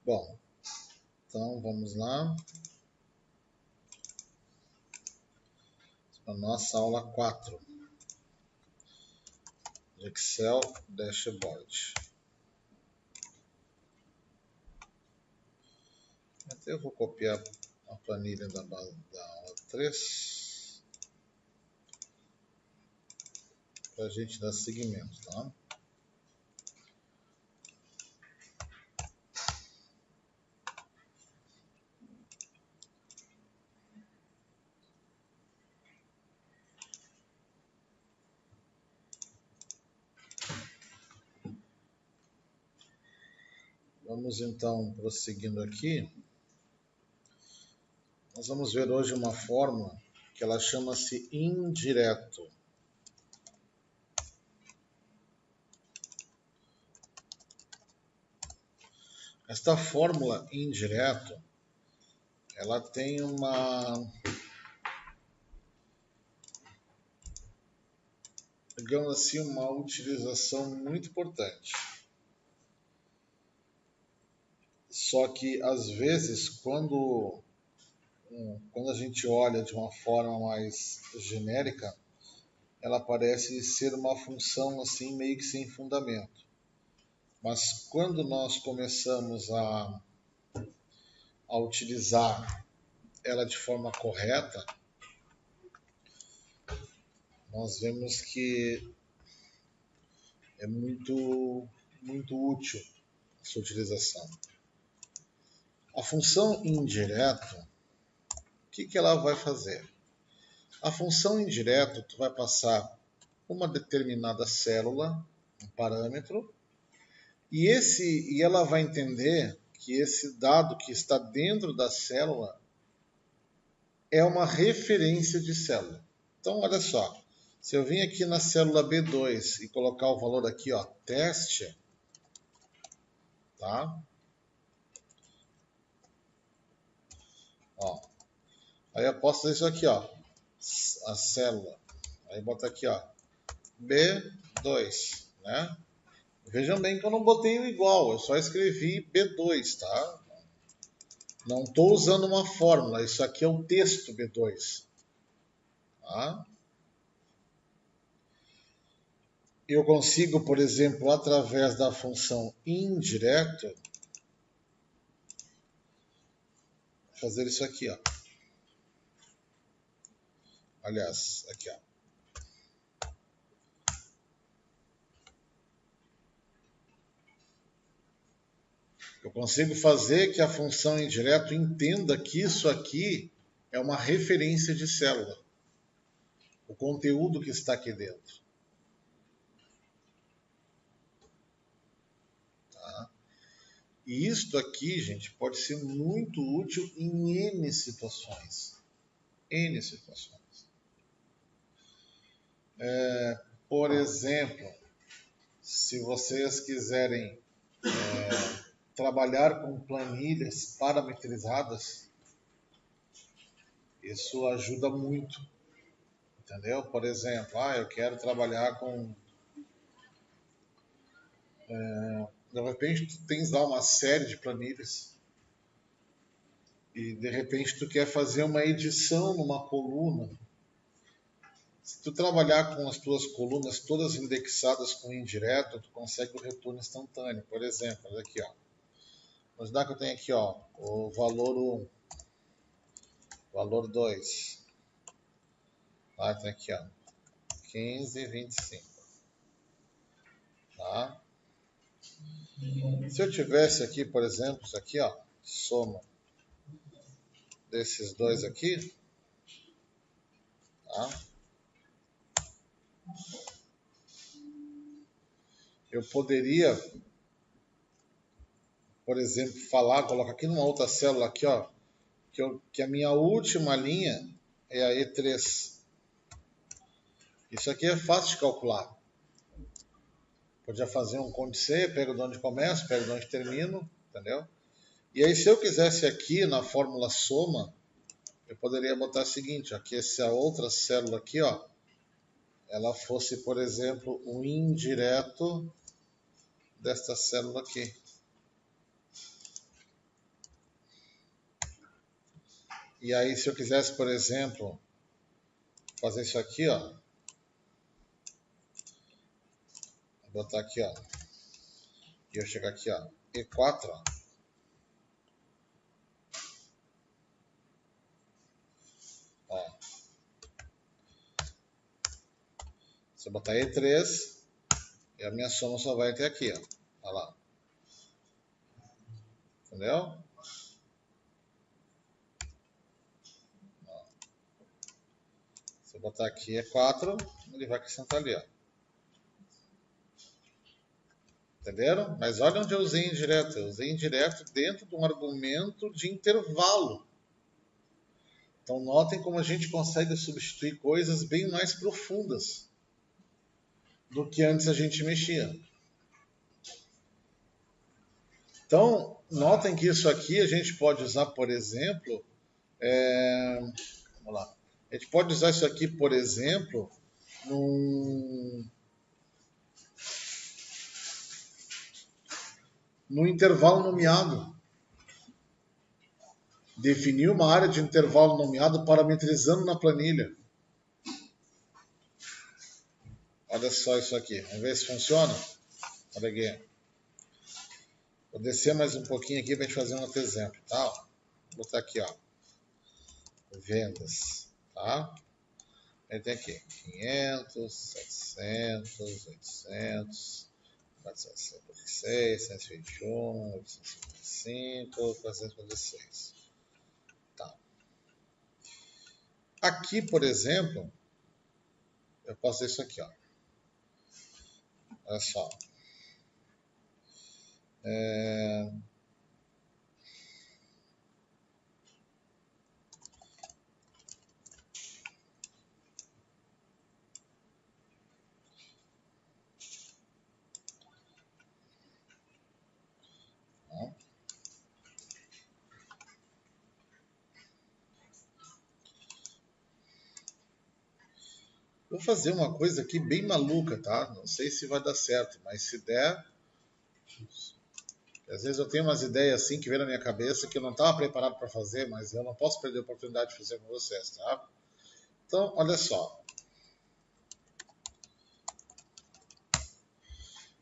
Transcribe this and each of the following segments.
Bom, então vamos lá para a nossa aula 4 de Excel Dashboard. Até eu vou copiar a planilha da aula 3 para a gente dar seguimento, tá? Vamos então prosseguindo aqui. Nós vamos ver hoje uma fórmula que ela chama-se indireto. Esta fórmula indireto, ela tem digamos assim, uma utilização muito importante. Só que às vezes quando a gente olha de uma forma mais genérica, ela parece ser uma função assim meio que sem fundamento. Mas quando nós começamos a utilizar ela de forma correta, nós vemos que é muito útil a sua utilização. A função indireta, o que ela vai fazer? A função indireta, tu vai passar uma determinada célula, um parâmetro, e ela vai entender que esse dado que está dentro da célula é uma referência de célula. Então, olha só, se eu vim aqui na célula B2 e colocar o valor aqui, ó, teste, tá? Ó, aí eu posso fazer isso aqui, ó, a célula. Aí bota aqui, ó, B2, né? Vejam bem que eu não botei o igual, eu só escrevi B2, tá? Não estou usando uma fórmula, isso aqui é o texto B2. Tá? Eu consigo, por exemplo, através da função indireto, fazer isso aqui, ó. Aliás, aqui, ó. Eu consigo fazer que a função indireto entenda que isso aqui é uma referência de célula. O conteúdo que está aqui dentro. Tá? E isto aqui, gente, pode ser muito útil em N situações. N situações. Por exemplo, se vocês quiserem trabalhar com planilhas parametrizadas, isso ajuda muito, entendeu? Por exemplo, eu quero trabalhar com... de repente, tu tens lá uma série de planilhas e, de repente, tu quer fazer uma edição numa coluna. Se tu trabalhar com as tuas colunas todas indexadas com indireto, tu consegue o retorno instantâneo. Por exemplo, olha aqui, ó. Vamos dar que eu tenho aqui, ó, o valor 1, valor 2. Tá, tem aqui, ó, 15,25. Tá? Se eu tivesse aqui, por exemplo, isso aqui, ó, soma desses dois aqui, tá? Eu poderia, por exemplo, colocar aqui numa outra célula aqui, ó, que a minha última linha é a E3. Isso aqui é fácil de calcular. Podia fazer um conde C, pego de onde começo, pego de onde termino, entendeu? E aí, se eu quisesse aqui na fórmula soma, eu poderia botar o seguinte, ó, que essa outra célula aqui, ó, ela fosse, por exemplo, o indireto desta célula aqui. E aí, se eu quisesse, por exemplo, fazer isso aqui, ó. Vou botar aqui, ó. E eu chegar aqui, ó. E4, ó. Ó. Se eu botar E3, e a minha soma só vai até aqui, ó. Olha lá. Entendeu? Ó. Se eu botar aqui E4, ele vai acrescentar ali, ó. Entenderam? Mas olha onde eu usei indireto. Eu usei indireto dentro de um argumento de intervalo. Então notem como a gente consegue substituir coisas bem mais profundas do que antes a gente mexia. Então, notem que isso aqui a gente pode usar, por exemplo, vamos lá. A gente pode usar isso aqui, por exemplo, no intervalo nomeado. Definir uma área de intervalo nomeado parametrizando na planilha. Olha só isso aqui. Vamos ver se funciona. Olha aqui. Vou descer mais um pouquinho aqui para a gente fazer um outro exemplo, tá? Vou botar aqui, ó. Vendas, tá? Aí tem aqui 500, 700, 800, 456, 121, 855, 456. Tá. Aqui, por exemplo, eu posso fazer isso aqui, ó. Olha só. Vou fazer uma coisa aqui bem maluca, tá? Não sei se vai dar certo, mas se der... Às vezes eu tenho umas ideias assim que vem na minha cabeça que eu não estava preparado para fazer, mas eu não posso perder a oportunidade de fazer com vocês, tá? Então, olha só.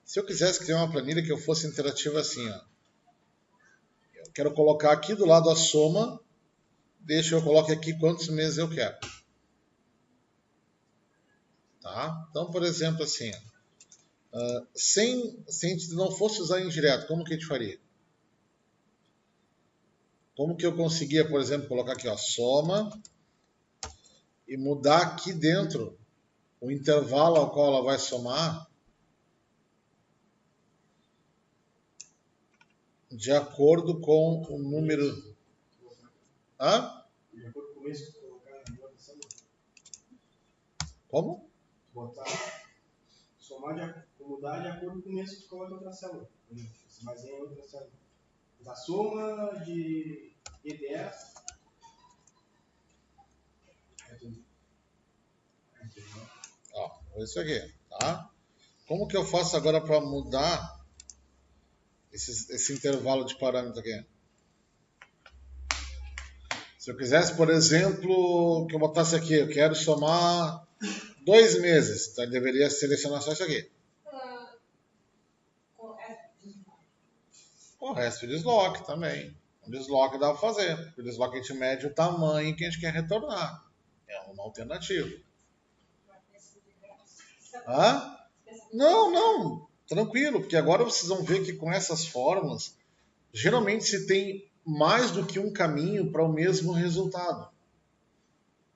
Se eu quisesse criar uma planilha que eu fosse interativa assim, ó. Eu quero colocar aqui do lado a soma, deixa eu coloque aqui quantos meses eu quero. Tá? Então, por exemplo, assim, se a gente não fosse usar indireto, como que a gente faria? Como que eu conseguia, por exemplo, colocar aqui, ó, soma e mudar aqui dentro o intervalo ao qual ela vai somar de acordo com o número... Hã? De acordo com isso, colocar em outra célula. Como? Somar mudar de acordo com isso que coloca em outra célula. Se baseia em outra célula. A soma de E10. Ó, isso aqui, tá? Como que eu faço agora para mudar esse intervalo de parâmetro aqui? Se eu quisesse, por exemplo, que eu botasse aqui, eu quero somar 2 meses, então eu deveria selecionar só isso aqui. O resto desloque também. O desloque dá para fazer. O desloque a gente mede o tamanho que a gente quer retornar. É uma alternativa. Hã? Não, tranquilo, porque agora vocês vão ver que com essas fórmulas, geralmente se tem mais do que um caminho para o mesmo resultado.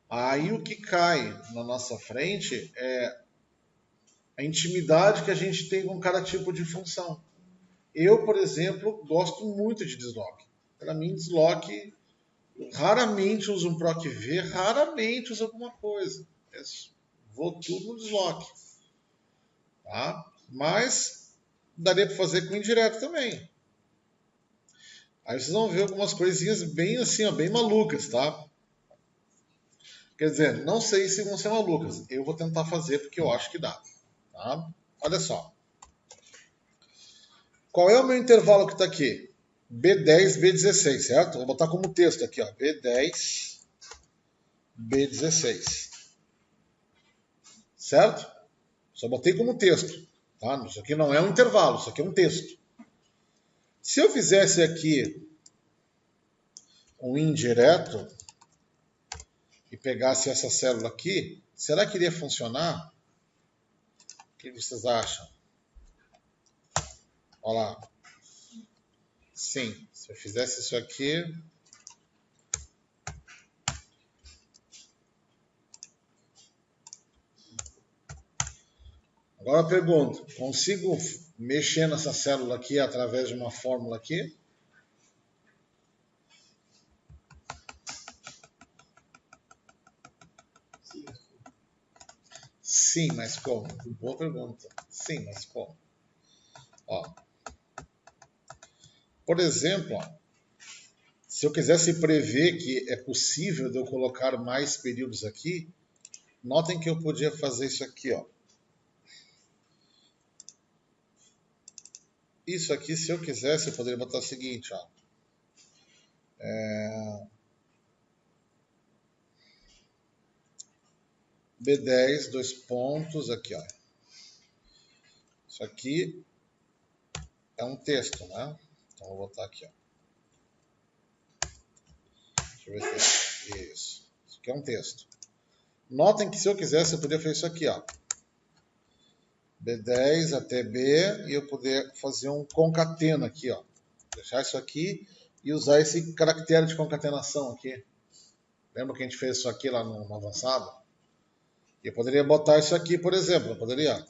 Aí o que cai na nossa frente é a intimidade que a gente tem com cada tipo de função. Eu, por exemplo, gosto muito de desloque. Para mim, desloque, raramente uso um proc v, raramente uso alguma coisa. Vou tudo no desloque. Tá? Mas daria para fazer com indireto também. Aí vocês vão ver algumas coisinhas bem assim, ó, bem malucas, tá? Quer dizer, não sei se vão ser malucas. Eu vou tentar fazer porque eu acho que dá. Tá? Olha só. Qual é o meu intervalo que está aqui? B10, B16, certo? Vou botar como texto aqui, ó. B10, B16. Certo? Só botei como texto. Tá? Isso aqui não é um intervalo, isso aqui é um texto. Se eu fizesse aqui um indireto e pegasse essa célula aqui, será que iria funcionar? O que vocês acham? Olha lá. Sim, se eu fizesse isso aqui... Agora eu pergunto, consigo mexer nessa célula aqui através de uma fórmula aqui? Sim, mas como? Boa pergunta. Sim, mas como? Ó. Por exemplo, ó, se eu quisesse prever que é possível de eu colocar mais períodos aqui, notem que eu podia fazer isso aqui, ó. Isso aqui, se eu quisesse, eu poderia botar o seguinte, ó. B10, dois pontos, aqui, ó. Isso aqui é um texto, né? Então, eu vou botar aqui, ó. Deixa eu ver aqui. Isso. Isso aqui é um texto. Notem que se eu quisesse, eu poderia fazer isso aqui, ó. B10 até B, e eu poder fazer um concatena aqui, ó. Deixar isso aqui e usar esse caractere de concatenação aqui. Lembra que a gente fez isso aqui lá no avançado? E eu poderia botar isso aqui, por exemplo. Eu poderia...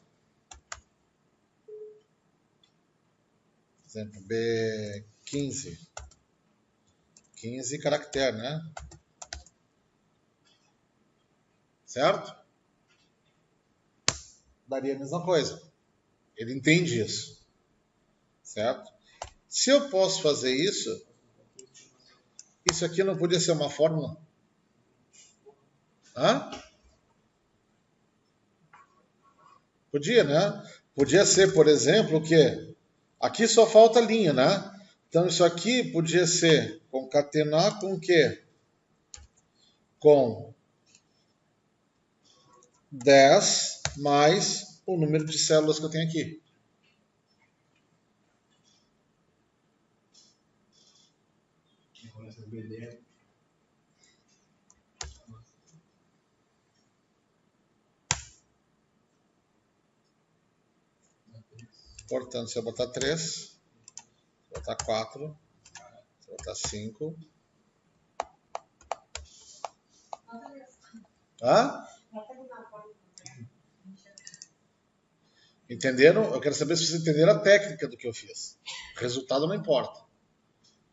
Por exemplo, B15. 15 caractere, né? Certo? Daria a mesma coisa. Ele entende isso. Certo? Se eu posso fazer isso, isso aqui não podia ser uma fórmula? Hã? Podia, né? Podia ser, por exemplo, o quê? Aqui só falta linha, né? Então isso aqui podia ser concatenar com o quê? Com 10 mais o número de células que eu tenho aqui. Portanto, se eu botar 3, se eu botar 4, se eu botar 5... Hã? Entenderam? Eu quero saber se vocês entenderam a técnica do que eu fiz. O resultado não importa.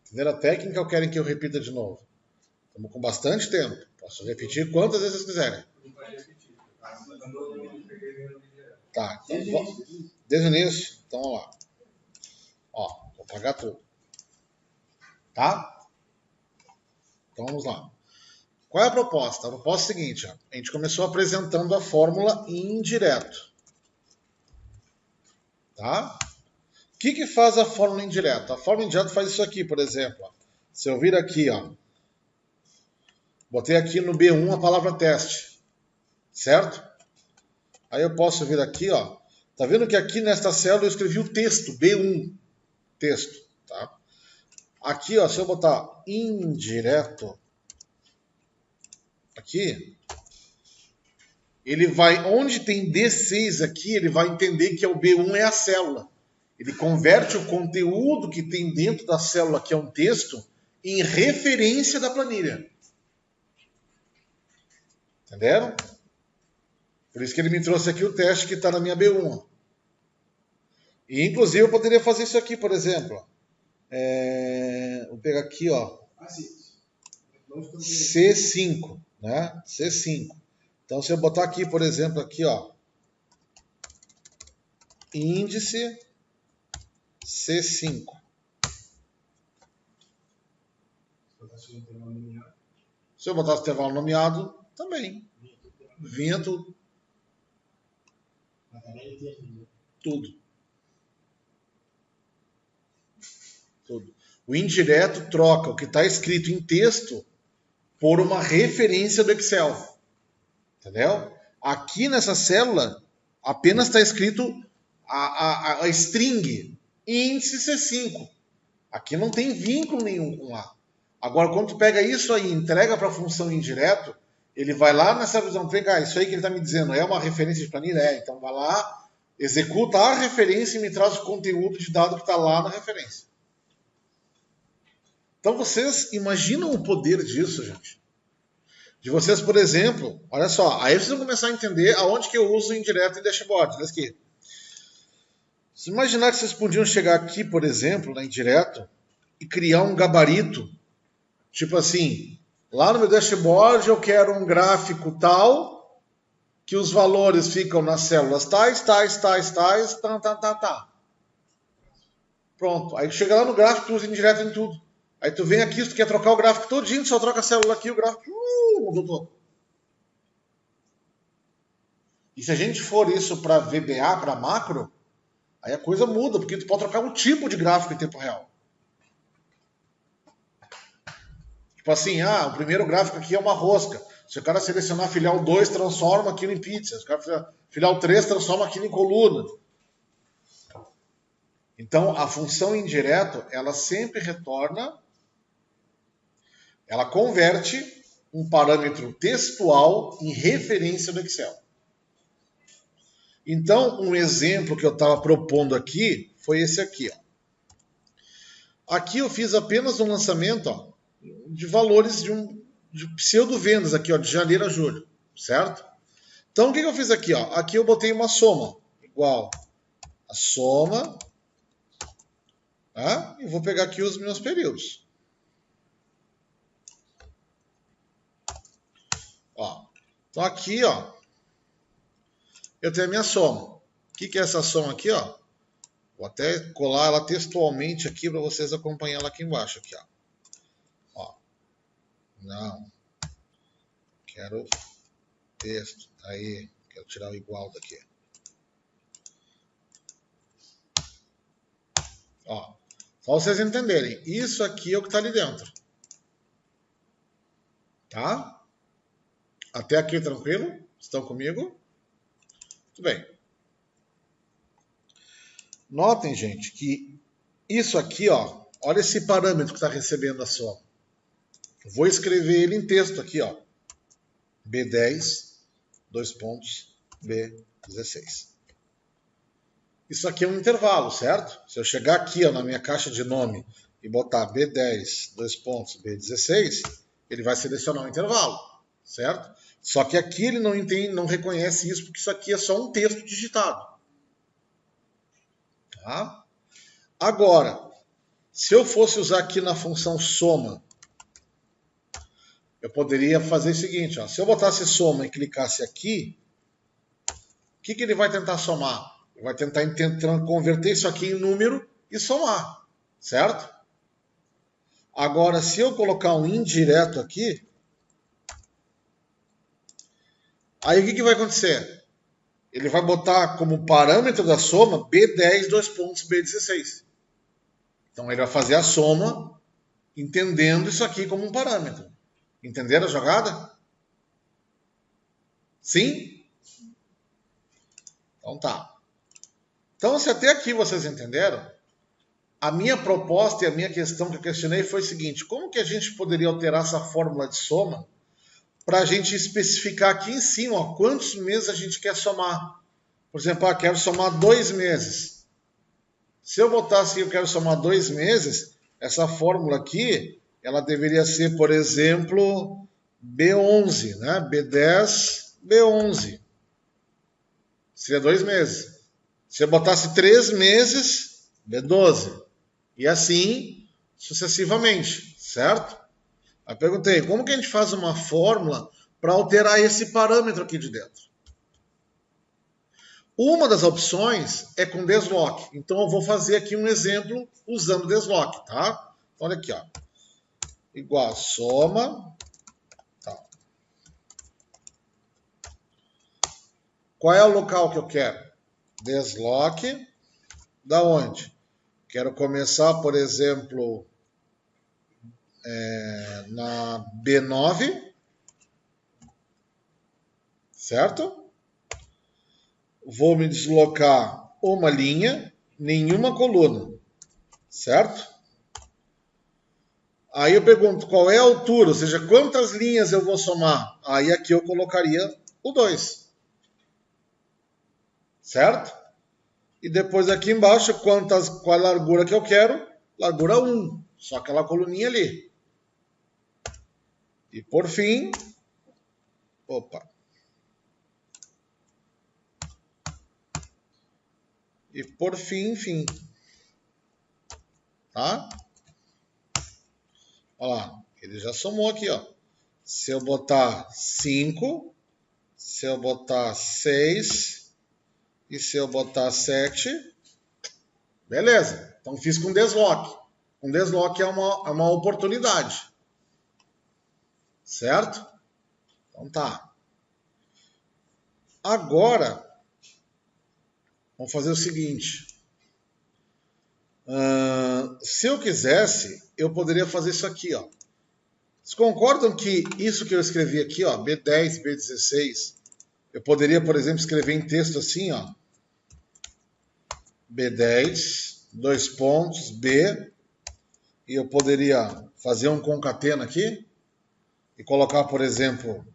Entenderam a técnica ou querem que eu repita de novo? Estamos com bastante tempo. Posso repetir quantas vezes vocês quiserem. Tá, então, desde o início. Então, vamos lá. Ó, vou apagar tudo. Tá? Então, vamos lá. Qual é a proposta? A proposta é a seguinte, ó. A gente começou apresentando a fórmula indireto. Tá? O que faz a fórmula indireta? A fórmula indireta faz isso aqui, por exemplo. Ó. Se eu vir aqui, ó, botei aqui no B1 a palavra teste, certo? Aí eu posso vir aqui, ó. Tá vendo que aqui nesta célula eu escrevi o texto, B1, texto, tá? Aqui, ó, se eu botar indireto, aqui, ele vai, onde tem D6 aqui, ele vai entender que é o B1 é a célula. Ele converte o conteúdo que tem dentro da célula, que é um texto, em referência da planilha. Entenderam? Por isso que ele me trouxe aqui o teste que está na minha B1. E, inclusive, eu poderia fazer isso aqui, por exemplo. Vou pegar aqui, ó. C5, né? C5. Então, se eu botar aqui, por exemplo, aqui, ó. Índice C5. Se eu botasse intervalo nomeado, também. Vinha tudo. Tudo. Tudo. O indireto troca o que está escrito em texto por uma referência do Excel. Entendeu? Aqui nessa célula apenas está escrito a string índice C5. Aqui não tem vínculo nenhum com A. Agora, quando tu pega isso aí e entrega para a função indireto, ele vai lá nessa visão, pegar isso aí que ele está me dizendo, é uma referência de planilha? É. Então vai lá, executa a referência e me traz o conteúdo de dado que está lá na referência. Então vocês imaginam o poder disso, gente? De vocês, por exemplo, olha só, aí vocês vão começar a entender aonde que eu uso indireto em dashboard. Olha aqui. Se imaginar que vocês podiam chegar aqui, por exemplo, na indireto, e criar um gabarito, tipo assim, lá no meu dashboard eu quero um gráfico tal, que os valores ficam nas células tais, tá. Pronto. Aí chega lá no gráfico, tu usa indireto em tudo. Aí tu vem aqui, se tu quer trocar o gráfico todinho, tu só troca a célula aqui, o gráfico mudou todo. E se a gente for isso para VBA, para macro, aí a coisa muda, porque tu pode trocar um tipo de gráfico em tempo real. Tipo assim, o primeiro gráfico aqui é uma rosca. Se o cara selecionar filial 2, transforma aquilo em pizza. Se o cara filial 3, transforma aquilo em coluna. Então, a função indireto, ela sempre retorna, ela converte um parâmetro textual em referência do Excel. Então, um exemplo que eu estava propondo aqui foi esse aqui. Ó. Aqui eu fiz apenas um lançamento de valores de pseudo-vendas aqui, ó, de janeiro a julho, certo? Então, o que eu fiz aqui? Ó? Aqui eu botei uma soma, igual a soma, tá? E vou pegar aqui os meus períodos. Ó. Então, aqui, ó, eu tenho a minha soma. O que é essa soma aqui, ó? Vou até colar ela textualmente aqui para vocês acompanharem ela aqui embaixo, aqui, ó. Ó. Não. Quero texto. Aí, quero tirar o igual daqui. Ó. Só vocês entenderem. Isso aqui é o que está ali dentro. Tá? Até aqui tranquilo? Estão comigo? Muito bem. Notem, gente, que isso aqui, ó, olha esse parâmetro que está recebendo a soma. Vou escrever ele em texto aqui, ó. B10, dois pontos, B16. Isso aqui é um intervalo, certo? Se eu chegar aqui, ó, na minha caixa de nome e botar B10, dois pontos, B16, ele vai selecionar um intervalo, certo? Só que aqui ele não reconhece isso, porque isso aqui é só um texto digitado. Tá? Agora, se eu fosse usar aqui na função soma, eu poderia fazer o seguinte, ó, se eu botasse soma e clicasse aqui, o que ele vai tentar somar? Ele vai tentar converter isso aqui em número e somar, certo? Agora, se eu colocar um indireto aqui, aí o que vai acontecer? Ele vai botar como parâmetro da soma B10, dois pontos, B16. Então ele vai fazer a soma entendendo isso aqui como um parâmetro. Entenderam a jogada? Sim? Então tá. Então se até aqui vocês entenderam, a minha proposta e a minha questão que eu questionei foi o seguinte, como que a gente poderia alterar essa fórmula de soma para a gente especificar aqui em cima, ó, quantos meses a gente quer somar. Por exemplo, quero somar 2 meses. Se eu botar assim, eu quero somar 2 meses, essa fórmula aqui, ela deveria ser, por exemplo, B11, né? B10, B11. Seria 2 meses. Se eu botasse 3 meses, B12. E assim, sucessivamente, certo? Aí perguntei, como que a gente faz uma fórmula para alterar esse parâmetro aqui de dentro? Uma das opções é com desloque. Então eu vou fazer aqui um exemplo usando desloque, tá? Então, olha aqui, ó. Igual a soma. Tá. Qual é o local que eu quero? Desloque. Da onde? Quero começar, por exemplo, na B9, certo? Vou me deslocar uma linha, nenhuma coluna, certo? Aí eu pergunto qual é a altura, ou seja, quantas linhas eu vou somar. Aí aqui eu colocaria o 2, certo? E depois aqui embaixo, qual a largura que eu quero? Largura 1, só aquela coluninha ali. E por fim, fim. Tá? Olha lá, ele já somou aqui, ó. Se eu botar 5, se eu botar 6 e se eu botar 7, beleza. Então fiz com desloque. Com desloque é uma oportunidade. Certo? Então tá. Agora, vamos fazer o seguinte. Se eu quisesse, eu poderia fazer isso aqui, ó. Vocês concordam que isso que eu escrevi aqui, ó, B10, B16, eu poderia, por exemplo, escrever em texto assim, ó, B10, 2 pontos, B, e eu poderia fazer um concatena aqui e colocar, por exemplo,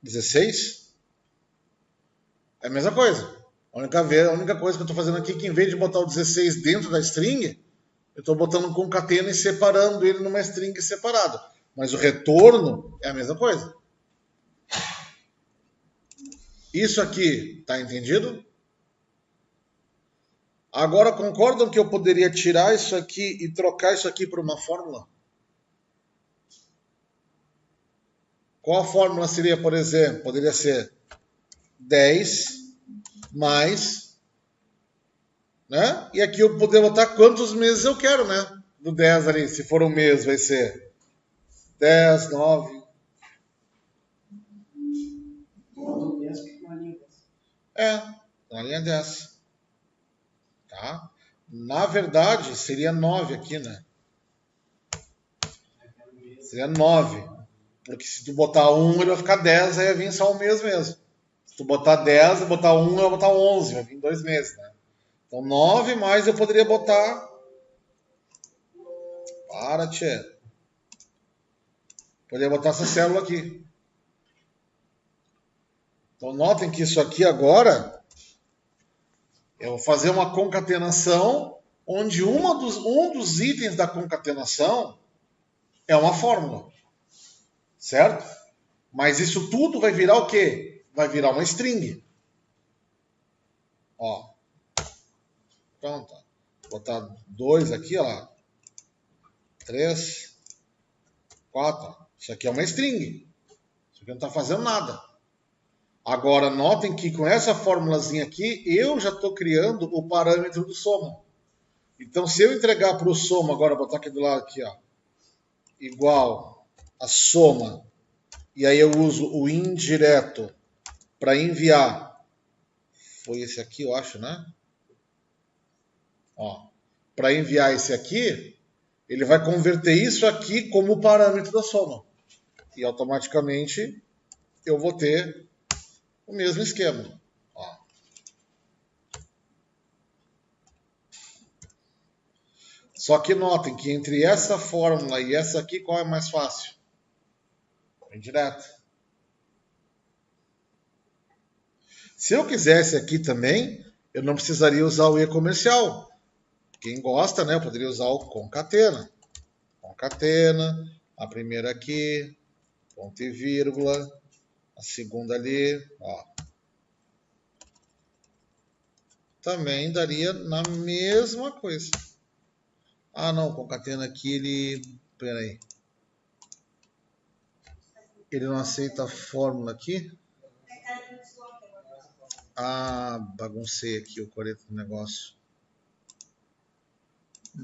16? É a mesma coisa. A única coisa que eu estou fazendo aqui é que em vez de botar o 16 dentro da string, eu estou botando um concatena e separando ele numa string separada. Mas o retorno é a mesma coisa. Isso aqui, tá entendido? Agora, concordam que eu poderia tirar isso aqui e trocar isso aqui por uma fórmula? Qual a fórmula seria, por exemplo? Poderia ser 10 mais, né? E aqui eu poderia botar quantos meses eu quero, né? Do 10 ali, se for um mês, vai ser 10, 9. Na linha 10. Tá? Na verdade, seria 9 aqui, né? Seria 9. Porque se tu botar 1, ele vai ficar 10, aí vai vir só um mês mesmo. Se tu botar 10 e botar 1, ele vai botar 11, vai vir 2 meses, né? Então 9 mais eu poderia botar... Para, tchê. Poderia botar essa célula aqui. Então notem que isso aqui agora... Eu vou fazer uma concatenação onde um dos itens da concatenação é uma fórmula. Certo? Mas isso tudo vai virar o quê? Vai virar uma string. Ó. Pronto. Vou botar 2 aqui, ó. 3, 4. Isso aqui é uma string. Isso aqui não está fazendo nada. Agora, notem que com essa formulazinha aqui, eu já estou criando o parâmetro do soma. Então, se eu entregar para o soma, agora botar aqui do lado aqui, ó, igual a soma, e aí eu uso o indireto para enviar. Foi esse aqui, eu acho, né? Ó, para enviar esse aqui, ele vai converter isso aqui como parâmetro da soma. E automaticamente eu vou ter o mesmo esquema. Ó. Só que notem que entre essa fórmula e essa aqui, qual é mais fácil? Indireto. Se eu quisesse aqui também, eu não precisaria usar o E comercial. Quem gosta, né? Eu poderia usar o concatena. Concatena, a primeira aqui, ponto e vírgula, a segunda ali, ó. Também daria na mesma coisa. Ah, não, concatena aqui, ele... Peraí. Ele não aceita a fórmula aqui? Ah, baguncei aqui o coreto do negócio.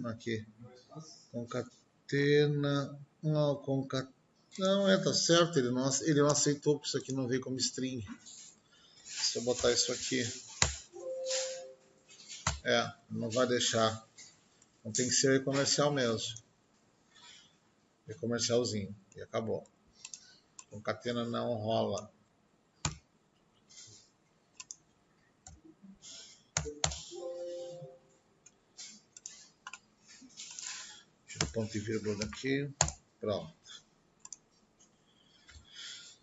Aqui. Concatena. Não, concatena. Não, tá certo. Ele não aceitou, porque isso aqui não veio como string. Se eu botar isso aqui. Não vai deixar. Então tem que ser comercial mesmo. É comercialzinho. E acabou. Concatena não rola. Tira o ponto e vírgula daqui. Pronto.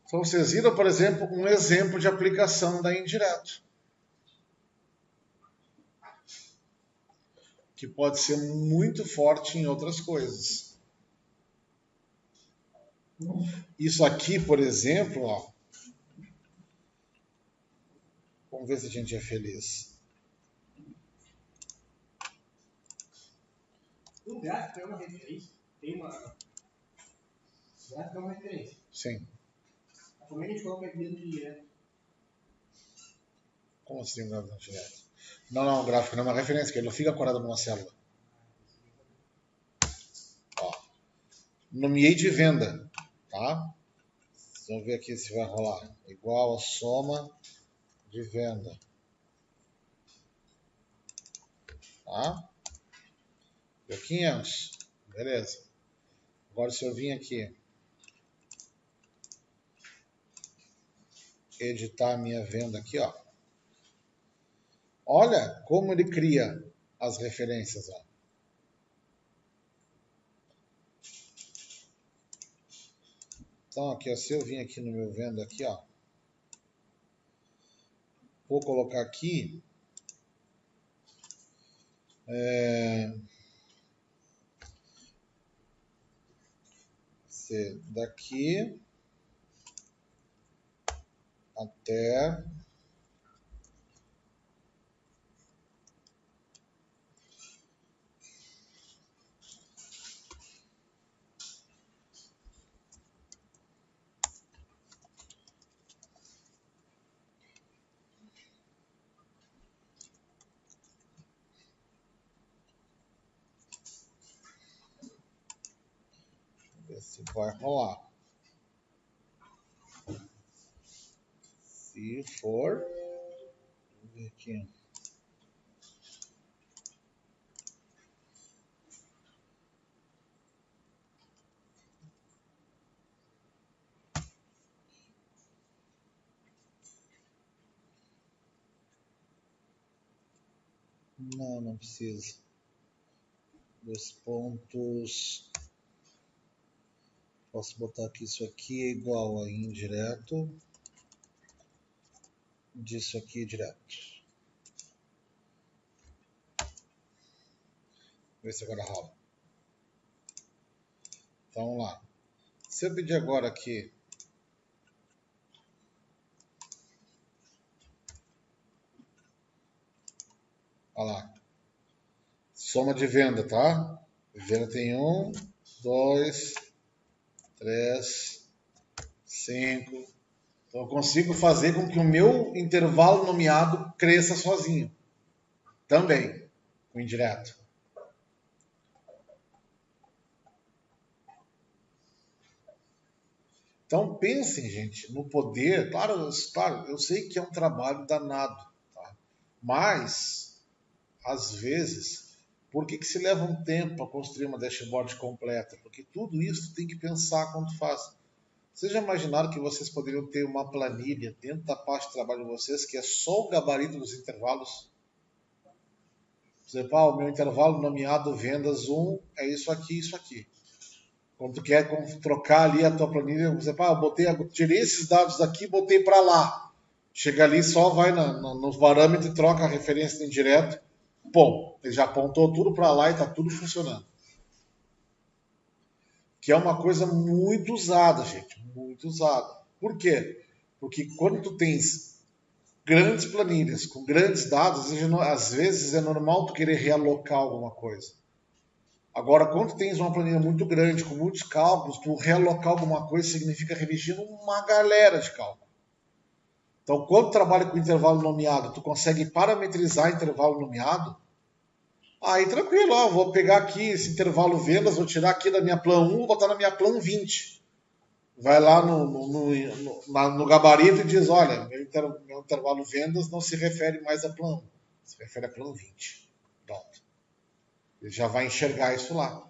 Então vocês viram, por exemplo, um exemplo de aplicação da indireto. Que pode ser muito forte em outras coisas. Isso aqui, por exemplo, ó. Vamos ver se a gente é feliz. O gráfico é uma referência. O gráfico é uma referência. Sim. Como é que a gente coloca aqui dentro de direto? Como assim um gráfico direto? Não, o gráfico não é uma referência, porque ele não fica corado numa célula. Ó. Nomeei de venda, tá? Vamos ver aqui se vai rolar. Igual a soma de venda. Tá? Deu 500. Beleza. Agora se eu vim aqui editar a minha venda aqui, ó. Olha como ele cria as referências, ó. Então aqui, ó, se eu vim aqui no meu venda aqui, ó. Vou colocar aqui daqui até ver se vai rolar. Se for, vamos ver aqui. Não precisa. 2 pontos. Posso botar que isso aqui é igual a indireto disso aqui direto. Vê se agora rola. Então vamos lá. Se eu pedir agora aqui olha lá. Soma de venda, tá? Venda tem 1, 2, 3, 5. Então eu consigo fazer com que o meu intervalo nomeado cresça sozinho. Também, com indireto. Então pensem, gente, no poder. Claro, eu sei que é um trabalho danado, tá? Mas, às vezes, por que se leva um tempo para construir uma dashboard completa? Porque tudo isso tem que pensar quando faz. Vocês já imaginaram que vocês poderiam ter uma planilha dentro da parte de trabalho de vocês que é só o gabarito dos intervalos? Por exemplo, o meu intervalo nomeado vendas 1 é isso aqui, isso aqui. Quando tu quer trocar ali a tua planilha, você fala, tirei esses dados daqui e botei para lá. Chega ali, só vai no parâmetro e troca a referência do indireto. Bom, ele já apontou tudo para lá e está tudo funcionando. Que é uma coisa muito usada, gente, muito usada. Por quê? Porque quando tu tens grandes planilhas com grandes dados, às vezes é normal tu querer realocar alguma coisa. Agora, quando tu tens uma planilha muito grande, com muitos cálculos, tu realocar alguma coisa significa redigir uma galera de cálculos. Então, quando tu trabalha com intervalo nomeado, tu consegue parametrizar intervalo nomeado, aí tranquilo, ó, vou pegar aqui esse intervalo vendas, vou tirar aqui da minha plan 1, vou botar na minha plan 20. Vai lá no gabarito e diz, olha, meu intervalo vendas não se refere mais a plan 1, se refere a plan 20. Pronto. Ele já vai enxergar isso lá.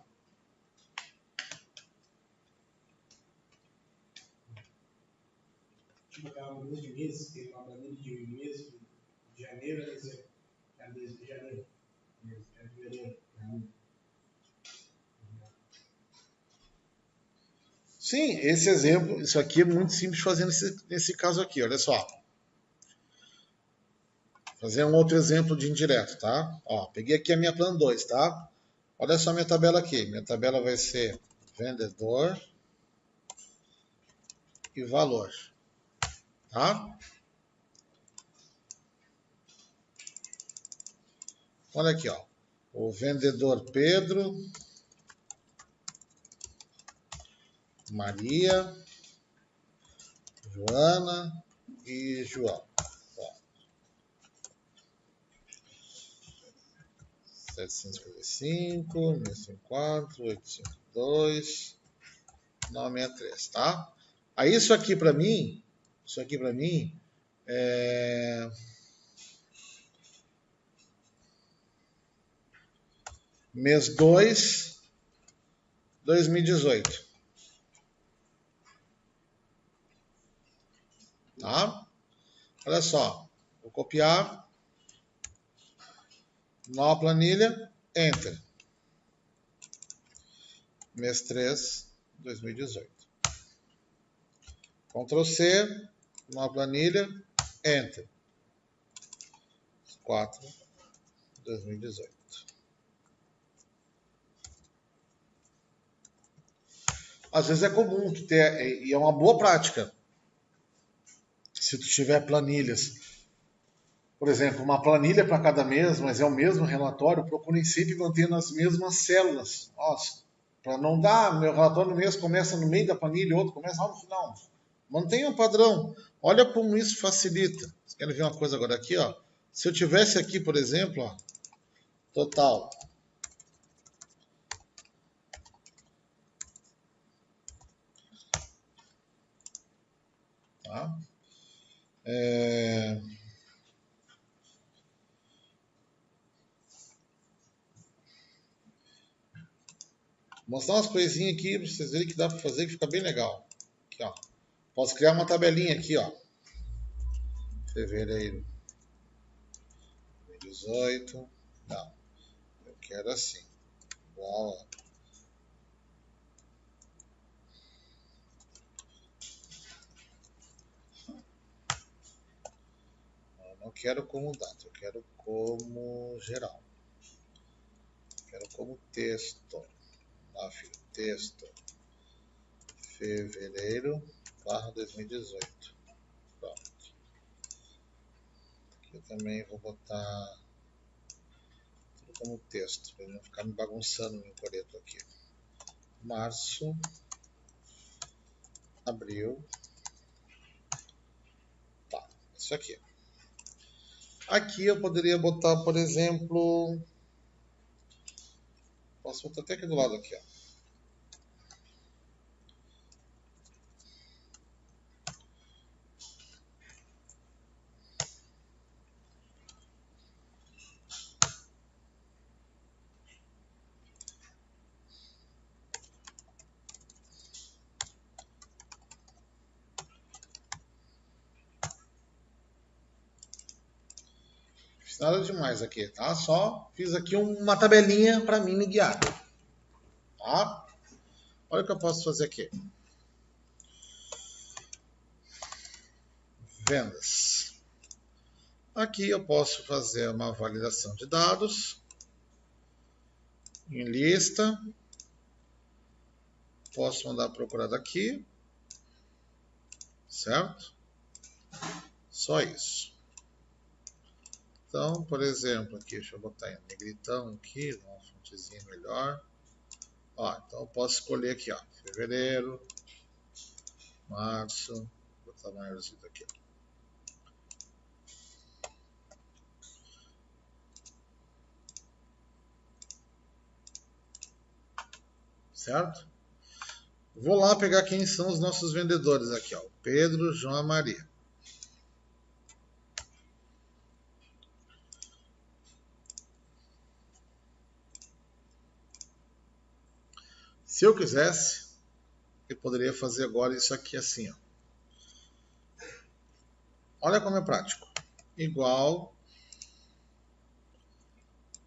meses, tem uma planilha de mês de janeiro a dezembro. É mês de janeiro. É de janeiro. Sim, esse exemplo, isso aqui é muito simples fazer nesse caso aqui, olha só. Fazer um outro exemplo de indireto, tá? Ó, peguei aqui a minha plano 2, tá? Olha só a minha tabela aqui. Minha tabela vai ser vendedor e valor, tá? Olha aqui, ó. O vendedor Pedro, Maria, Joana e João. Ó, 755, 154, 852, 963, tá? Aí isso aqui para mim é mês 2, 2018. Tá? Olha só, vou copiar, nova planilha, Enter. Mês 3, 2018. Ctrl C, nova planilha, Enter. 4, 2018. Às vezes é comum tu ter, e é uma boa prática, se tu tiver planilhas. Por exemplo, uma planilha para cada mês, mas é o mesmo relatório, procurem sempre manter nas mesmas células. Nossa, para não dar, meu relatório no mês começa no meio da planilha, outro começa lá no final. Mantenha um padrão. Olha como isso facilita. Vocês querem ver uma coisa agora aqui, ó? Se eu tivesse aqui, por exemplo, ó, total. Tá? Vou mostrar umas coisinhas aqui para vocês verem que dá para fazer que fica bem legal. Aqui, ó. Posso criar uma tabelinha aqui, ó. Fevereiro 2018. Não, eu quero assim. Igual, ó. Eu não quero como data, eu quero como geral. Quero como texto. Ah, filho, texto. Fevereiro, 2018. Pronto. Aqui eu também vou botar tudo como texto, para não ficar me bagunçando no coreto aqui. Março, abril. Tá, isso aqui. Aqui eu poderia botar, por exemplo... Posso botar até aqui do lado aqui, ó. Nada demais aqui, tá? Só fiz aqui uma tabelinha para mim me guiar. Tá? Olha o que eu posso fazer aqui. Vendas. Aqui eu posso fazer uma validação de dados em lista. Posso mandar procurar daqui. Certo? Só isso. Então, por exemplo, aqui, deixa eu botar em negritão aqui, dar uma fontezinha melhor. Ó, então eu posso escolher aqui, ó, fevereiro, março, vou botar maiorzinho aqui, ó. Certo? Vou lá pegar quem são os nossos vendedores aqui, ó, Pedro, João e Maria. Se eu quisesse, eu poderia fazer agora isso aqui assim, ó. Olha como é prático. Igual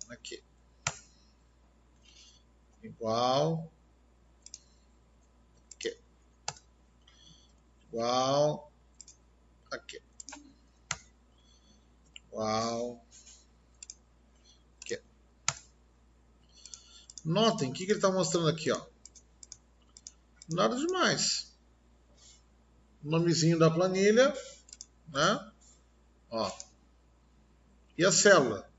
aqui. Igual aqui. Igual aqui. Igual aqui. Notem o que ele está mostrando aqui, ó. Nada demais. O nomezinho da planilha, né? Ó. E a célula?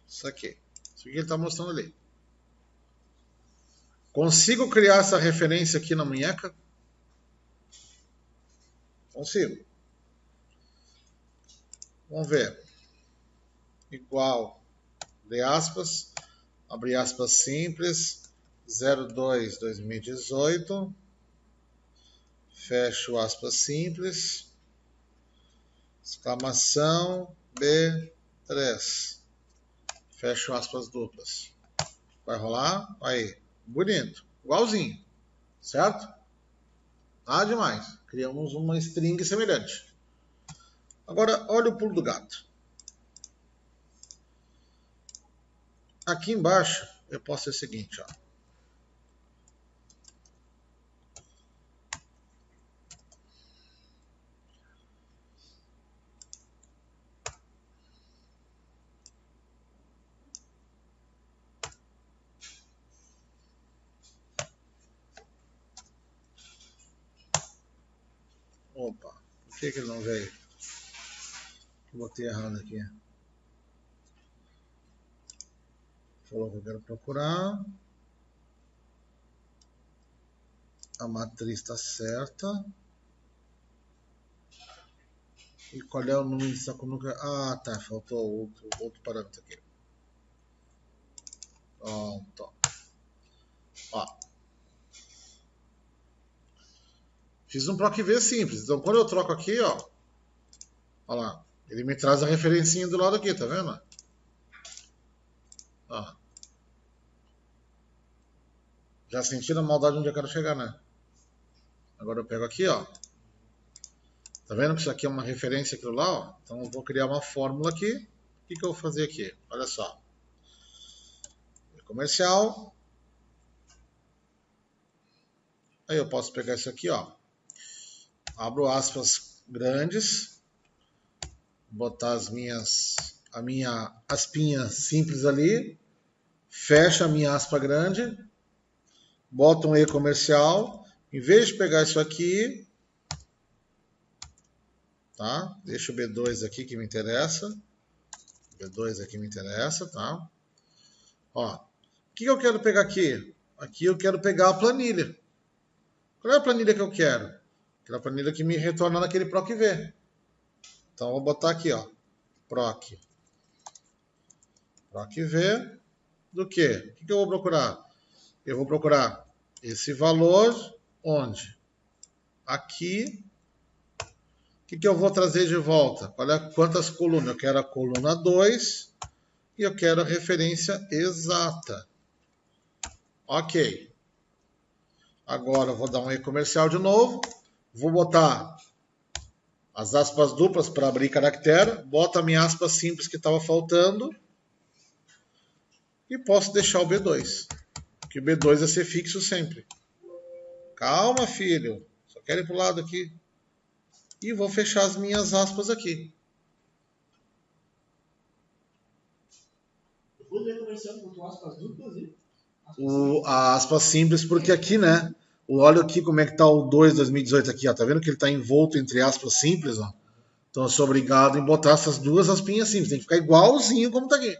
Isso aqui. Isso aqui ele está mostrando ali. Consigo criar essa referência aqui na munheca? Consigo. Vamos ver. Igual, de aspas, abre aspas simples, 02/2018, fecho aspas simples, exclamação B3, fecho aspas duplas. Vai rolar? Aí, bonito, igualzinho, certo? Nada demais. Criamos uma string semelhante. Agora, olha o pulo do gato. Aqui embaixo, eu posso ser o seguinte, ó. Opa, por que ele não veio? Eu botei errado aqui. Falou que eu quero procurar. A matriz está certa. E qual é o número de saco núcleo? Ah, tá. Faltou outro parâmetro aqui. Pronto. Ó. Fiz um proc v simples. Então, quando eu troco aqui, ó. Olha lá. Ele me traz a referencinha do lado aqui, tá vendo? Ó. Já sentiram a maldade onde eu quero chegar, né? Agora eu pego aqui, ó. Tá vendo que isso aqui é uma referência àquilo lá, ó? Então eu vou criar uma fórmula aqui. O que eu vou fazer aqui? Olha só. Comercial. Aí eu posso pegar isso aqui, ó. Abro aspas grandes. Botar a minha aspinha simples ali. Fecha a minha aspa grande. Boto um E comercial. Em vez de pegar isso aqui, tá? Deixa o B2 aqui que me interessa. B2 aqui me interessa, tá? Ó, o que eu quero pegar aqui? Aqui eu quero pegar a planilha. Qual é a planilha que eu quero? Aquela planilha que me retorna naquele proc v. Então eu vou botar aqui, ó, proc v do quê? O que eu vou procurar? Eu vou procurar esse valor onde? Aqui. O que eu vou trazer de volta? Quantas colunas? Eu quero a coluna 2 e eu quero a referência exata. Ok. Agora eu vou dar um E comercial de novo. Vou botar as aspas duplas para abrir caractere. Boto a minha aspa simples que estava faltando. E posso deixar o B2. Porque o B2 vai ser fixo sempre. Calma, filho. Só quero ir para o lado aqui. E vou fechar as minhas aspas aqui. Depois do comercial, botou aspas duplas e... A aspa simples, porque aqui, né? Olha aqui como é que tá o 2/2018 aqui, ó. Tá vendo que ele tá envolto entre aspas simples, ó? Então eu sou obrigado em botar essas duas aspinhas simples. Tem que ficar igualzinho como tá aqui.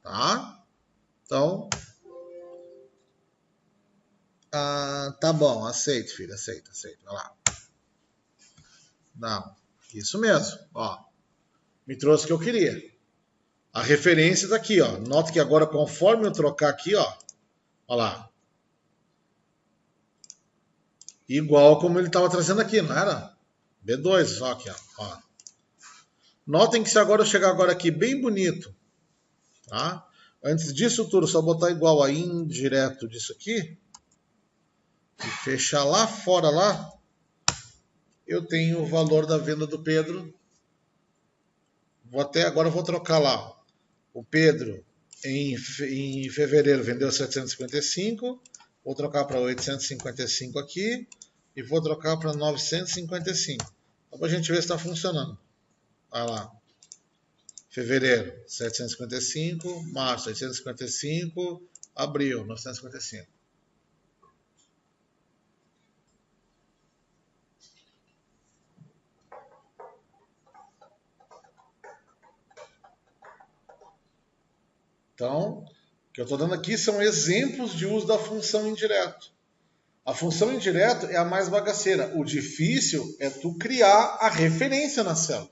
Tá? Então... tá bom, aceito, filho. Aceito. Vai lá. Não, isso mesmo, ó. Me trouxe o que eu queria. A referência tá aqui, ó. Nota que agora, conforme eu trocar aqui, ó. Ó lá. Igual como ele estava trazendo aqui, não era? B2, só aqui, ó. Notem que se agora eu chegar agora aqui bem bonito, tá? Antes disso tudo, só botar igual a indireto disso aqui, e fechar lá fora lá, eu tenho o valor da venda do Pedro. Agora eu vou trocar lá. O Pedro, em fevereiro, vendeu 755. Vou trocar para 855 aqui. E vou trocar para 955. Só para a gente ver se está funcionando. Vai lá. Fevereiro, 755. Março, 855. Abril, 955. Então, o que eu estou dando aqui são exemplos de uso da função indireto. A função indireto é a mais bagaceira. O difícil é tu criar a referência na célula.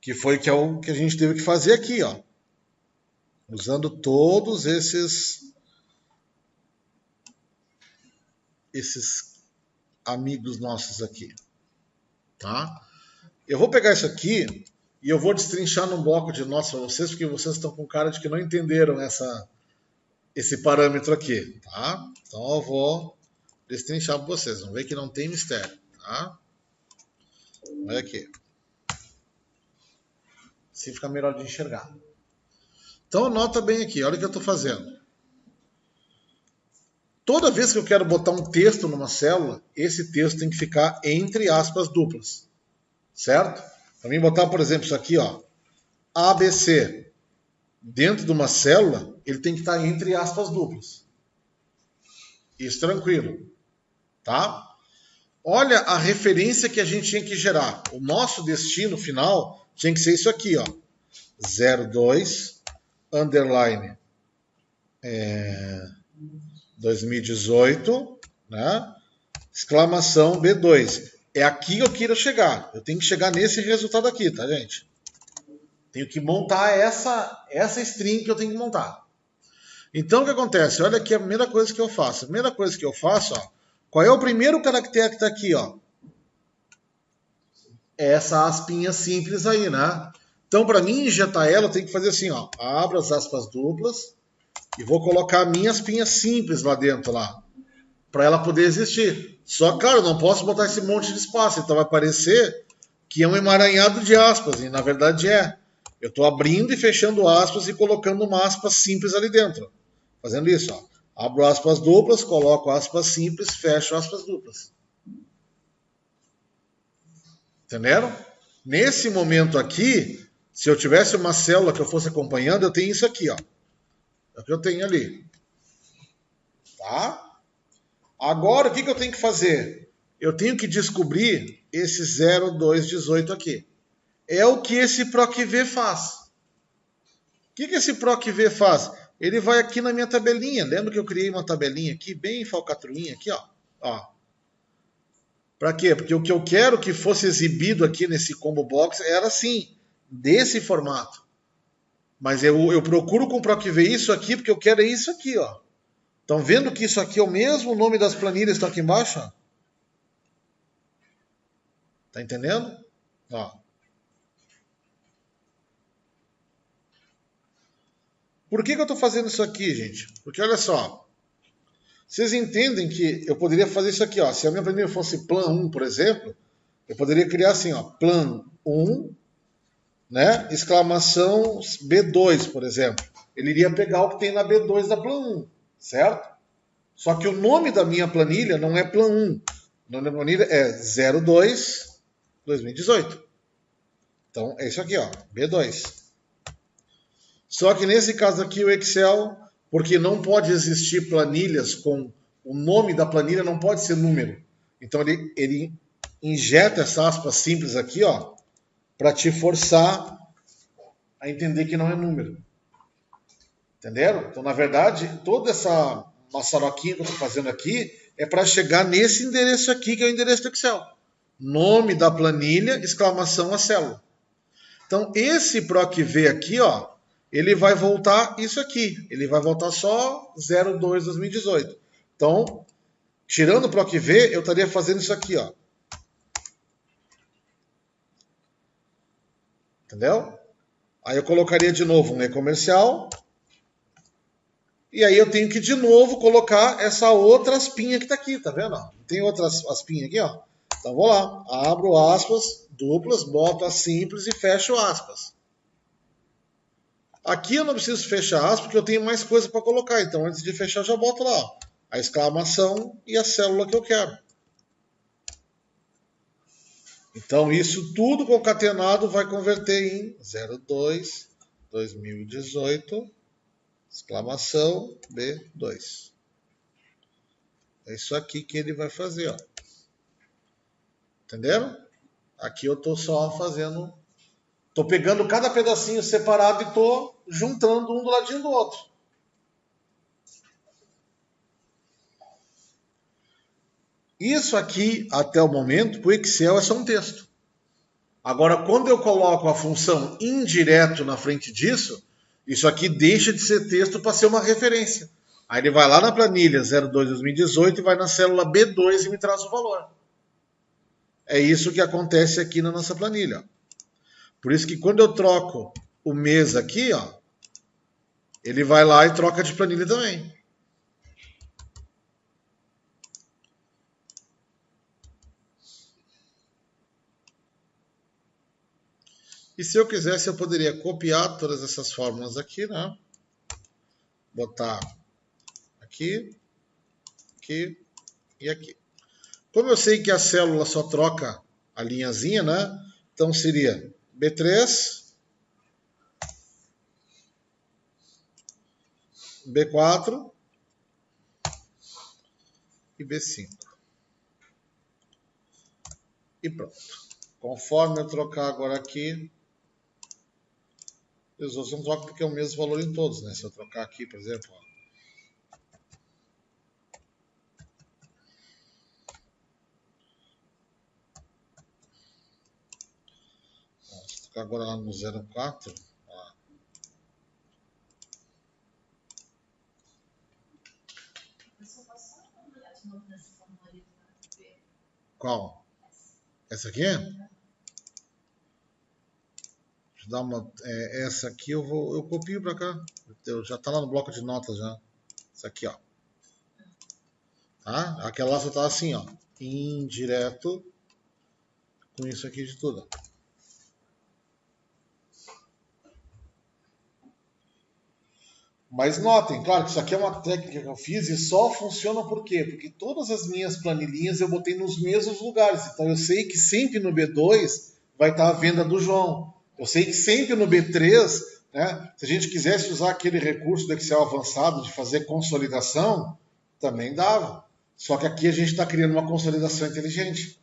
Que foi o que a gente teve que fazer aqui, ó. Usando todos esses amigos nossos aqui. Tá? Eu vou pegar isso aqui e eu vou destrinchar num bloco de notas para vocês, porque vocês estão com cara de que não entenderam esse parâmetro aqui, tá? Então eu vou destrinchar para vocês. Vamos ver que não tem mistério, tá? Olha aqui. Assim fica melhor de enxergar. Então anota bem aqui, olha o que eu estou fazendo. Toda vez que eu quero botar um texto numa célula, esse texto tem que ficar entre aspas duplas, certo? Para mim botar, por exemplo, isso aqui, ó, ABC, dentro de uma célula, ele tem que estar entre aspas duplas. Isso tranquilo, tá? Olha a referência que a gente tinha que gerar. O nosso destino final tinha que ser isso aqui, ó, 02, underline, 2018, né? Exclamação B2. É aqui que eu quero chegar. Eu tenho que chegar nesse resultado aqui, tá, gente? Tenho que montar essa string que eu tenho que montar. Então, o que acontece? Olha aqui a primeira coisa que eu faço. A primeira coisa que eu faço, ó, qual é o primeiro caractere que está aqui, ó? É essa aspinha simples aí, né? Então, para mim injetar ela, eu tenho que fazer assim, ó. Abro as aspas duplas e vou colocar a minha aspinha simples lá dentro, lá. Para ela poder existir. Só, claro, eu não posso botar esse monte de espaço. Então vai parecer que é um emaranhado de aspas. E na verdade é. Eu estou abrindo e fechando aspas e colocando uma aspa simples ali dentro. Fazendo isso, ó. Abro aspas duplas, coloco aspas simples, fecho aspas duplas. Entenderam? Nesse momento aqui, se eu tivesse uma célula que eu fosse acompanhando, eu tenho isso aqui, ó. É o que eu tenho ali. Tá? Agora, o que eu tenho que fazer? Eu tenho que descobrir esse 0218 aqui. É o que esse PROC-V faz. O que esse PROC-V faz? Ele vai aqui na minha tabelinha. Lembra que eu criei uma tabelinha aqui, bem falcatruinha aqui, ó. Para quê? Porque o que eu quero que fosse exibido aqui nesse combo box era assim, desse formato. Mas eu procuro com o PROC-V isso aqui, porque eu quero isso aqui, ó. Estão vendo que isso aqui é o mesmo nome das planilhas que estão aqui embaixo? Ó? Tá entendendo? Ó. Por que eu estou fazendo isso aqui, gente? Porque olha só. Vocês entendem que eu poderia fazer isso aqui, ó. Se a minha planilha fosse plan 1, por exemplo, eu poderia criar assim, ó, plan 1, né? Exclamação B2, por exemplo. Ele iria pegar o que tem na B2 da plan 1, certo? Só que o nome da minha planilha não é plan 1. O nome da planilha é 02 2018. Então, é isso aqui, ó, B2. Só que nesse caso aqui o Excel, porque não pode existir planilhas com o nome da planilha, não pode ser número. Então ele injeta essa aspa simples aqui, ó, para te forçar a entender que não é número. Entenderam? Então, na verdade, toda essa maçaroquinha que eu estou fazendo aqui é para chegar nesse endereço aqui, que é o endereço do Excel. Nome da planilha, exclamação a célula. Então, esse PROC-V aqui, ó, ele vai voltar isso aqui. Ele vai voltar só 02 2018. Então, tirando o PROC-V, eu estaria fazendo isso aqui, ó. Entendeu? Aí eu colocaria de novo um E-comercial. E aí eu tenho que de novo colocar essa outra aspinha que está aqui, tá vendo? Tem outras aspinhas aqui, ó. Então vou lá, abro aspas duplas, boto as simples e fecho aspas. Aqui eu não preciso fechar aspas porque eu tenho mais coisa para colocar. Então antes de fechar eu já boto lá, ó, a exclamação e a célula que eu quero. Então isso tudo concatenado vai converter em 02 2018 exclamação B2. É isso aqui que ele vai fazer, ó. Entenderam? Aqui eu estou só fazendo... Estou pegando cada pedacinho separado e estou juntando um do ladinho do outro. Isso aqui, até o momento, para o Excel é só um texto. Agora, quando eu coloco a função indireto na frente disso, isso aqui deixa de ser texto para ser uma referência. Aí ele vai lá na planilha 02-2018 e vai na célula B2 e me traz o valor. É isso que acontece aqui na nossa planilha. Por isso que quando eu troco o mês aqui, ó, ele vai lá e troca de planilha também. E se eu quisesse, eu poderia copiar todas essas fórmulas aqui, né? Botar aqui, aqui e aqui. Como eu sei que a célula só troca a linhazinha, né? Então seria B3, B4 e B5. E pronto. Conforme eu trocar agora aqui, os outros não trocam porque é o mesmo valor em todos, né? Se eu trocar aqui, por exemplo, ó. Vou trocar agora lá no 04. Ó. Qual? Essa aqui? Deixa eu dar uma. Essa aqui eu copio para cá. Já está lá no bloco de notas já. Essa aqui, ó. Tá? Aquela lá só tá assim, ó. Indireto. Com isso aqui de tudo. Mas notem, claro que isso aqui é uma técnica que eu fiz e só funciona por quê? Porque todas as minhas planilhinhas eu botei nos mesmos lugares. Então eu sei que sempre no B2 vai estar a venda do João. Eu sei que sempre no B3, né, se a gente quisesse usar aquele recurso do Excel avançado de fazer consolidação, também dava. Só que aqui a gente está criando uma consolidação inteligente.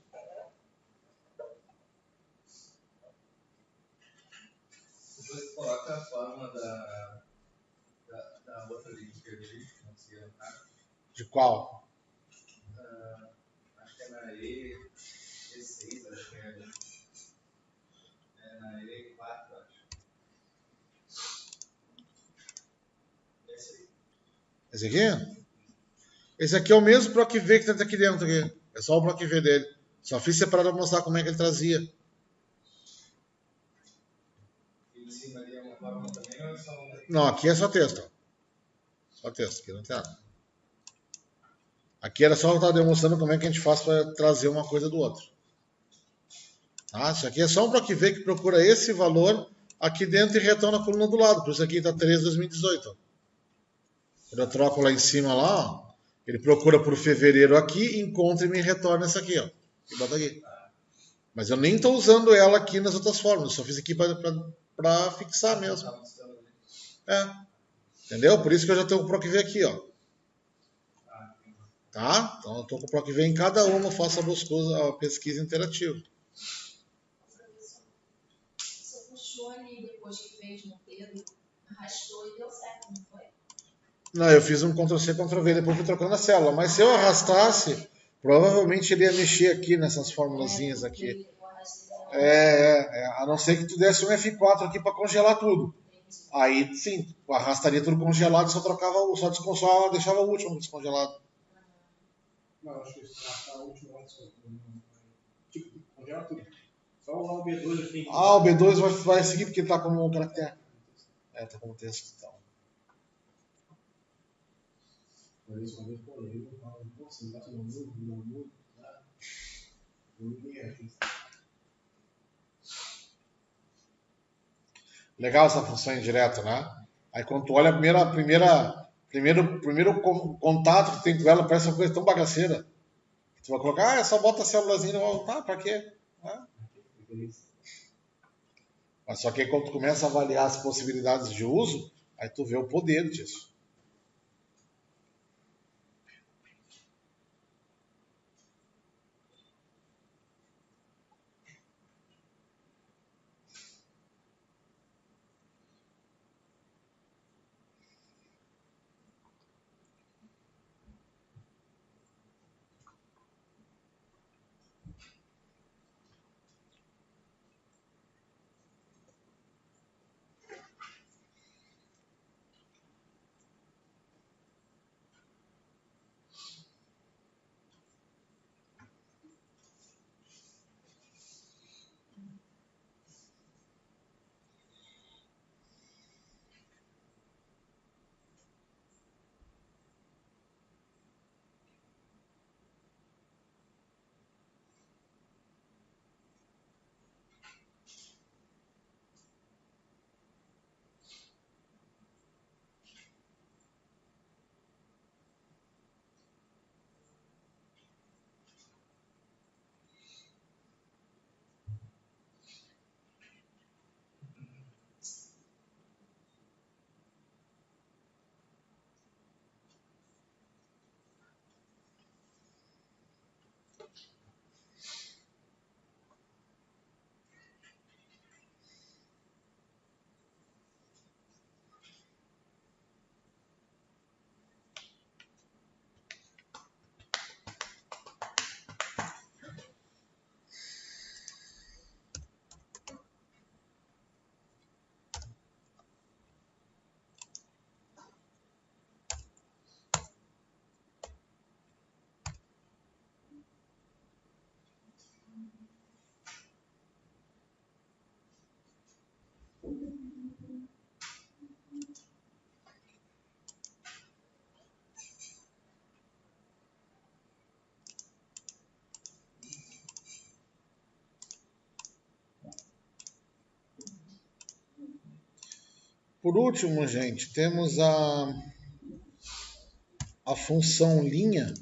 Depois coloca a forma da outra ali que eu disse, não sei anotar. De qual? Acho que é na E6, acho que é. É na E4, acho. Esse aqui? Esse aqui é o mesmo PROC V que está aqui dentro. Aqui. É só o PROC V dele. Só fiz separado para mostrar como é que ele trazia. E em cima ali é uma forma também ou é só um? Não, aqui é só texto. Só texto, aqui não tem nada. Aqui era só eu estar demonstrando como é que a gente faz para trazer uma coisa do outro. Tá? Isso aqui é só um PROC V que procura esse valor aqui dentro e retorna a coluna do lado. Por isso aqui está 3/2018. Quando eu troco lá em cima, lá, ó, ele procura por fevereiro aqui, encontra e me retorna essa aqui, ó. E bota aqui. Mas eu nem estou usando ela aqui nas outras formas. Eu só fiz aqui para fixar mesmo. É. Entendeu? Por isso que eu já tenho o PROC V aqui, ó. Tá? Então eu estou com o PROC V em cada uma, eu faço a pesquisa interativa. Você puxou ali depois que fez no dedo, arrastou e deu certo, não foi? Não, eu fiz um Ctrl+C, Ctrl+V, depois fui trocando a célula. Mas se eu arrastasse, provavelmente ele ia mexer aqui nessas formulazinhas aqui. A não ser que tu desse um F4 aqui para congelar tudo. Aí sim, arrastaria tudo congelado e só deixava o último descongelado. Não, acho que arrastar o último antes. Tipo, congela tudo. Só o B2 aqui. Ah, o B2 vai seguir porque ele está como um caractere. Está como texto. Então. Por isso, quando eu falei, eu falo, você não bate no mundo, tá? Ninguém é isso. Legal essa função indireta, né? Aí quando tu olha primeiro contato que tem com ela, parece uma coisa tão bagaceira. Tu vai colocar, é só bota a célulazinha, tá, pra quê? Mas só que aí quando tu começa a avaliar as possibilidades de uso, aí tu vê o poder disso. Por último, gente, temos a função linha,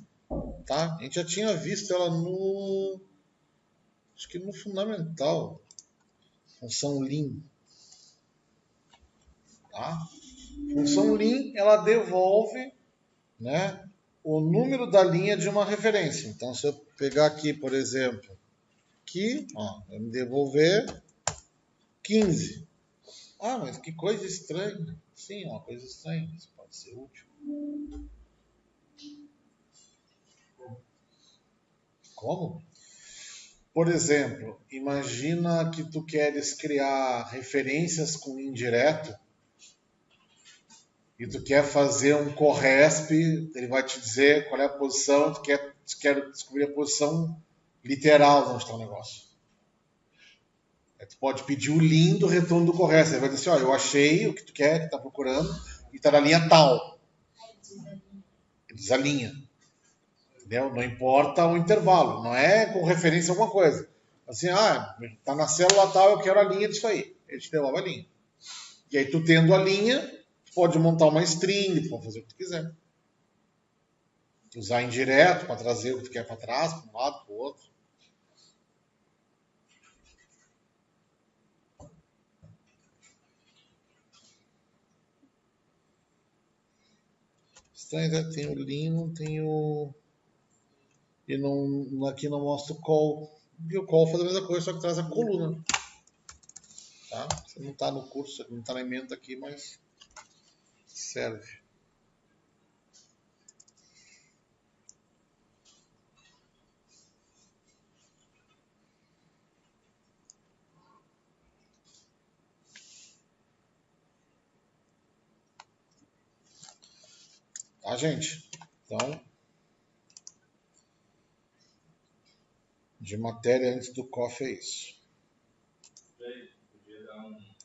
tá? A gente já tinha visto ela acho que no fundamental, função lim, tá? Função lim, ela devolve, né, o número da linha de uma referência. Então, se eu pegar aqui, por exemplo, aqui, ó, vai me devolver 15. Ah, mas que coisa estranha. Sim, uma coisa estranha. Isso pode ser útil. Como? Por exemplo, imagina que tu queres criar referências com indireto e tu quer fazer um corresp, ele vai te dizer qual é a posição, tu quer descobrir a posição literal de onde está o negócio. Aí tu pode pedir o lin do retorno do corresp, ele vai dizer assim, ó, eu achei o que tu quer, que está procurando, e está na linha tal. Ele desalinha. Entendeu? Não importa o intervalo, não é com referência a alguma coisa. Assim, tá na célula tal, eu quero a linha disso aí. Ele te devolve a linha. E aí tu tendo a linha, pode montar uma string, pode fazer o que tu quiser. Usar indireto para trazer o que tu quer para trás, para um lado, para o outro. Estranho, tem o lin, não tem o... E não, aqui não mostra o call. E o call faz a mesma coisa, só que traz a coluna. Tá? Você não está no curso, não está na emenda aqui, mas serve. Tá, gente? Então, de matéria antes do coffee é isso. aí, podia dar um